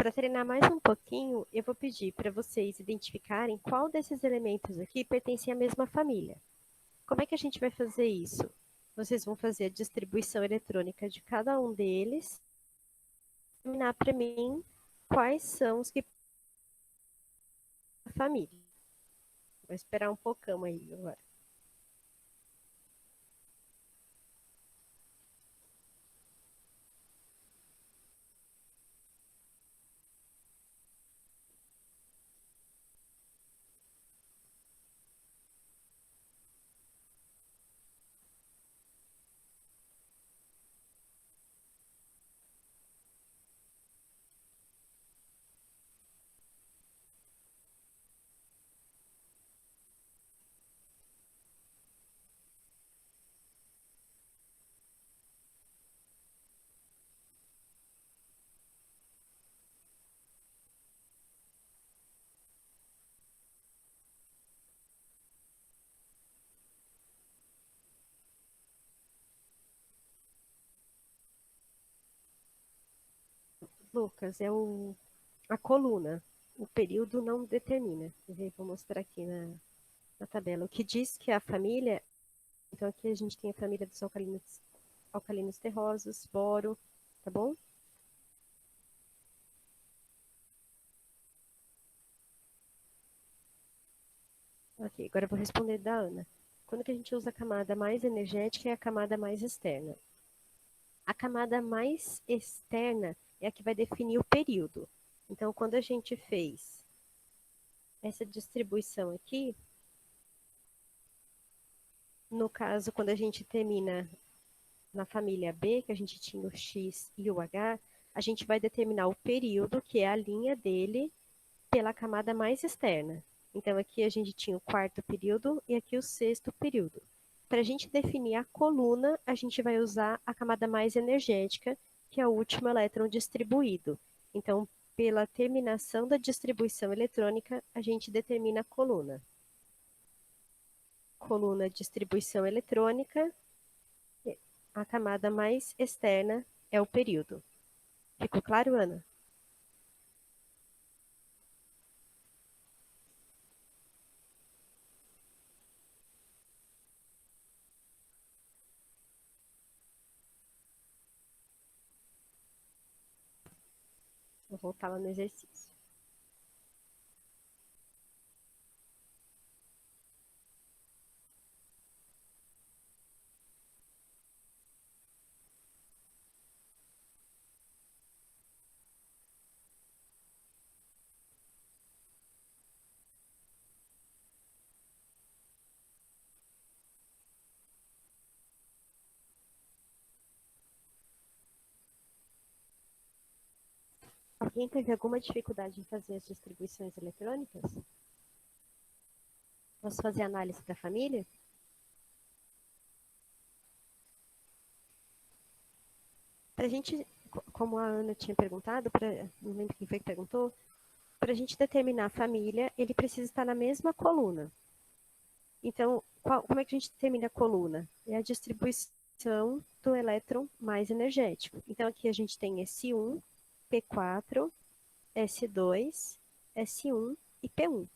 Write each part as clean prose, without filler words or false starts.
para treinar mais um pouquinho, eu vou pedir para vocês identificarem qual desses elementos aqui pertence à mesma família. Como é que a gente vai fazer isso? Vocês vão fazer a distribuição eletrônica de cada um deles, determinar para mim quais são os que a família. Vou esperar um pouquinho aí agora. Lucas, a coluna. O período não determina. Eu vou mostrar aqui na tabela. O que diz que a família. Então, aqui a gente tem a família dos alcalinos terrosos, boro, tá bom? Ok, agora eu vou responder da Ana. Quando que a gente usa a camada mais energética e a camada mais externa? A camada mais externa é a que vai definir o período. Então, quando a gente fez essa distribuição aqui, no caso, quando a gente termina na família B, que a gente tinha o X e o H, a gente vai determinar o período, que é a linha dele, pela camada mais externa. Então, aqui a gente tinha o quarto período e aqui o sexto período. Para a gente definir a coluna, a gente vai usar a camada mais energética, que é o último elétron distribuído. Então, pela terminação da distribuição eletrônica, a gente determina a coluna. Coluna distribuição eletrônica, a camada mais externa é o período. Ficou claro, Ana? Vou voltar lá no exercício. Alguém teve alguma dificuldade em fazer as distribuições eletrônicas? Posso fazer análise da família? Para a gente, como a Ana tinha perguntado, não lembro quem foi que perguntou, para a gente determinar a família, ele precisa estar na mesma coluna. Então, como é que a gente determina a coluna? É a distribuição do elétron mais energético. Então, aqui a gente tem S1, P4, S2, S1 e P1.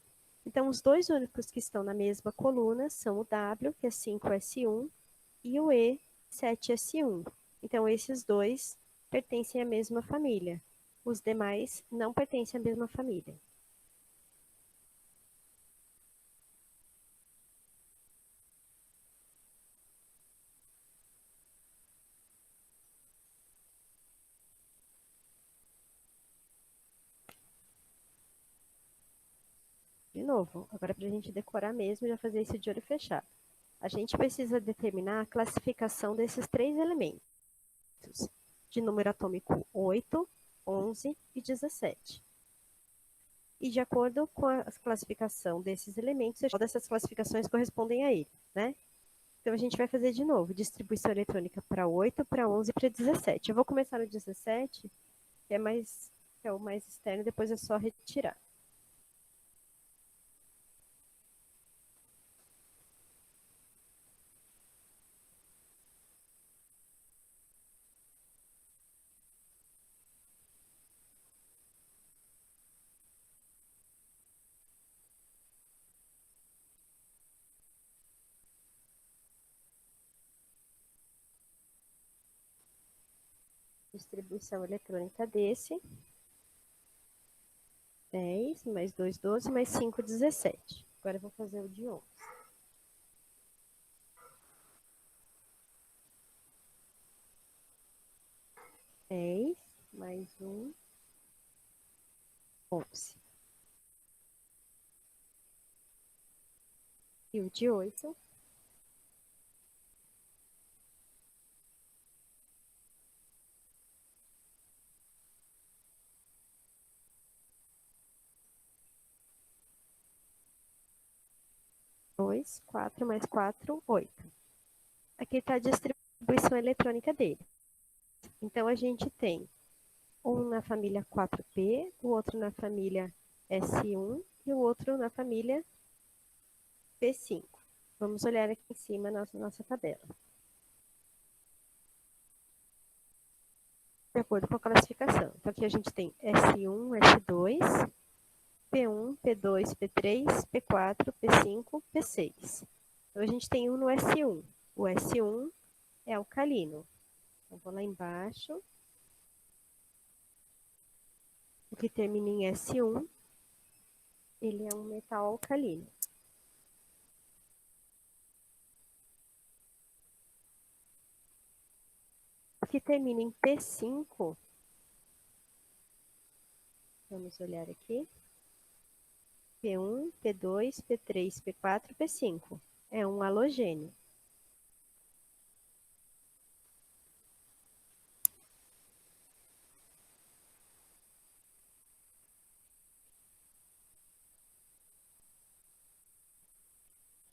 Então, os dois únicos que estão na mesma coluna são o W, que é 5S1, e o E, 7S1. Então, esses dois pertencem à mesma família. Os demais não pertencem à mesma família. De novo, agora para a gente decorar mesmo e já fazer isso de olho fechado. A gente precisa determinar a classificação desses três elementos, de número atômico 8, 11 e 17. E de acordo com a classificação desses elementos, qual dessas classificações correspondem a ele, né? Então, a gente vai fazer de novo, distribuição eletrônica para 8, para 11 e para 17. Eu vou começar no 17, que é o mais externo, depois é só retirar. distribuição eletrônica desse. 10, mais 2, 12, mais 5, 17. Agora eu vou fazer o de 11. 10, mais 1, 11. E o de 8. 2, 4 mais 4, 8. Aqui está a distribuição eletrônica dele. Então, a gente tem um na família 4P, o outro na família S1 e o outro na família P5. Vamos olhar aqui em cima na nossa tabela. De acordo com a classificação. Então, aqui a gente tem S1, S2, P1, P2, P3, P4, P5, P6. Então, a gente tem um no S1. O S1 é alcalino. Então, vou lá embaixo. O que termina em S1, ele é um metal alcalino. O que termina em P5, vamos olhar aqui. P1, P2, P3, P4, P5. É um halogênio.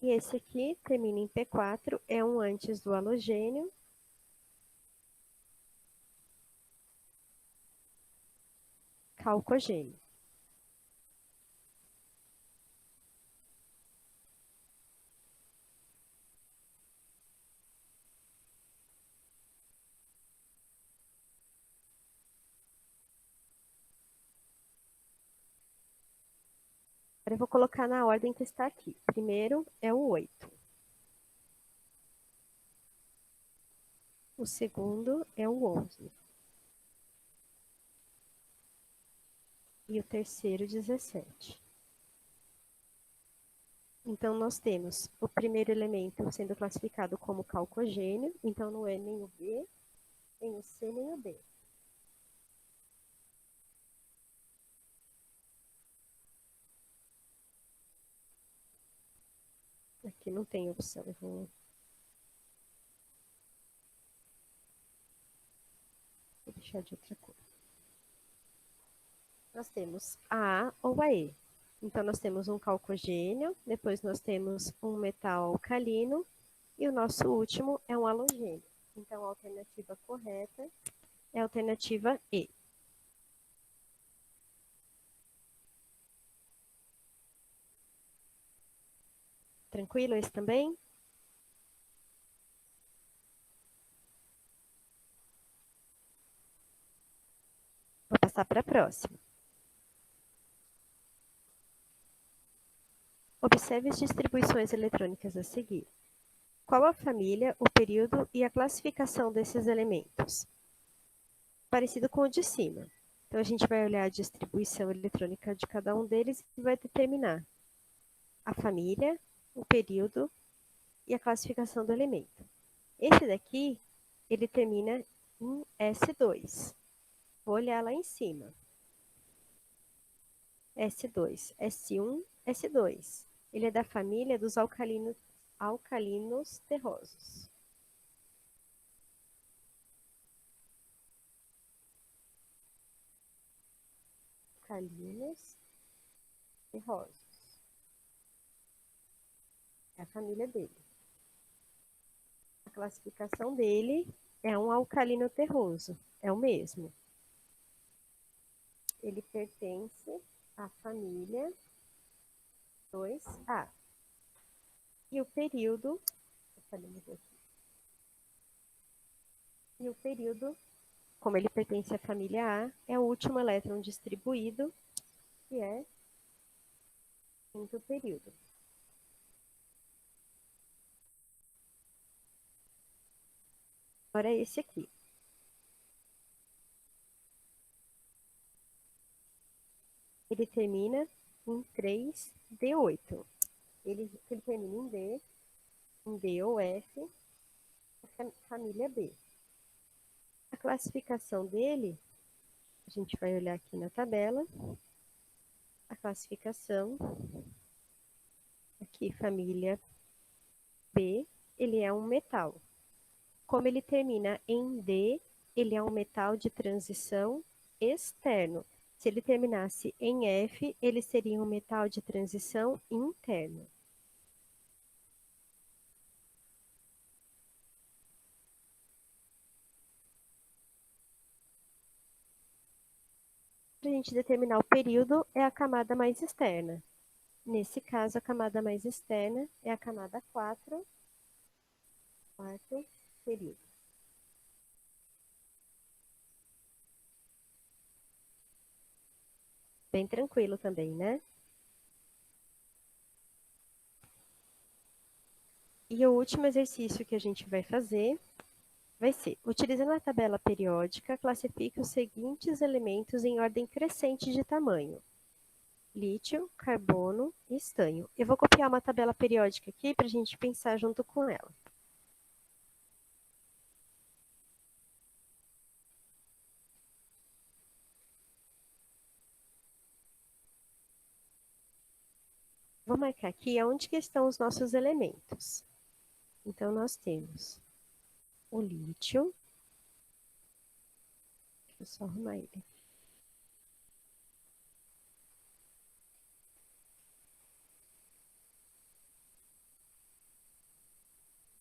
E esse aqui termina em P4, é um antes do halogênio. Calcogênio. Agora eu vou colocar na ordem que está aqui. Primeiro é o 8. O segundo é o 11. E o terceiro, 17. Então, nós temos o primeiro elemento sendo classificado como calcogênio. Então, não é nem o B, nem o C, nem o D. Aqui não tem opção. Eu vou deixar de outra cor. Nós temos a A ou a E. Então, nós temos um calcogênio, depois nós temos um metal alcalino, e o nosso último é um halogênio. Então, a alternativa correta é a alternativa E. Tranquilo esse também? Vou passar para a próxima. Observe as distribuições eletrônicas a seguir. Qual a família, o período e a classificação desses elementos? Parecido com o de cima. Então, a gente vai olhar a distribuição eletrônica de cada um deles e vai determinar a família, o período e a classificação do elemento. Esse daqui, ele termina em S2. Vou olhar lá em cima. S2, S1, S2. Ele é da família dos alcalinos terrosos. Alcalinos terrosos. É a família dele. A classificação dele é um alcalino terroso. É o mesmo. Ele pertence à família 2A. E o período... E o período, como ele pertence à família A, é o último elétron distribuído, que é quinto período. Agora é esse aqui. ele termina em 3D8. Ele termina em D ou F, a família B. A classificação dele, a gente vai olhar aqui na tabela, a classificação, aqui família B, ele é um metal. Como ele termina em D, ele é um metal de transição externo. Se ele terminasse em F, ele seria um metal de transição interno. Para a gente determinar o período, é a camada mais externa. Nesse caso, a camada mais externa é a camada 4, quarto período. Bem tranquilo também, né? E o último exercício que a gente vai fazer vai ser, utilizando a tabela periódica, classifique os seguintes elementos em ordem crescente de tamanho: lítio, carbono e estanho. Eu vou copiar uma tabela periódica aqui para a gente pensar junto com ela. Vou marcar aqui onde que estão os nossos elementos. Então, nós temos o lítio. Deixa eu só arrumar ele.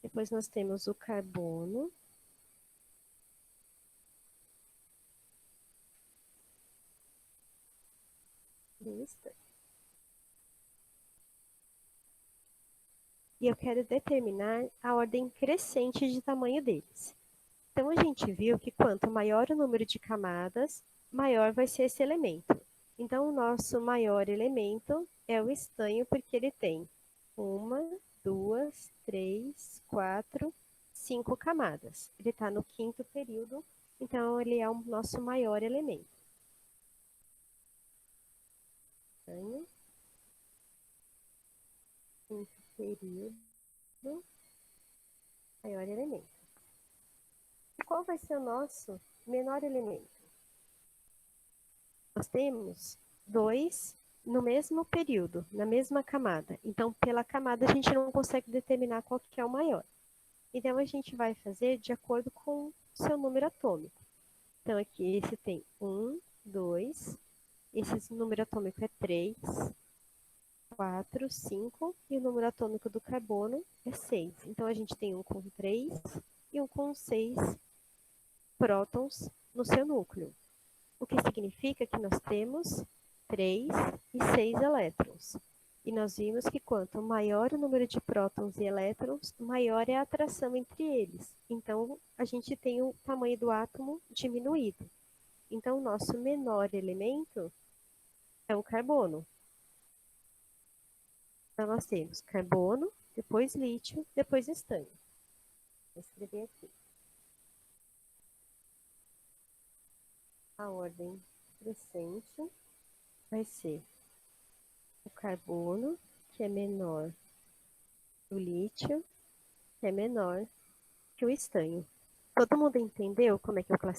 Depois nós temos o carbono. E eu quero determinar a ordem crescente de tamanho deles. Então, a gente viu que quanto maior o número de camadas, maior vai ser esse elemento. Então, o nosso maior elemento é o estanho, porque ele tem 1, 2, 3, 4, 5 camadas. Ele está no quinto período, então ele é o nosso maior elemento. Estanho, quinto período, maior elemento. E qual vai ser o nosso menor elemento? Nós temos 2 no mesmo período, na mesma camada. Então, pela camada, a gente não consegue determinar qual que é o maior. Então, a gente vai fazer de acordo com o seu número atômico. Então, aqui, esse tem 1, 2, esse número atômico é 3, 4, 5, e o número atômico do carbono é 6. Então, a gente tem um com 3 e um com 6 prótons no seu núcleo. O que significa que nós temos 3 e 6 elétrons. E nós vimos que quanto maior o número de prótons e elétrons, maior é a atração entre eles. Então, a gente tem o tamanho do átomo diminuído. Então, o nosso menor elemento é o carbono. Então, nós temos carbono, depois lítio, depois estanho. Vou escrever aqui. A ordem crescente vai ser o carbono, que é menor que o lítio, que é menor que o estanho. Todo mundo entendeu como é que eu classifico?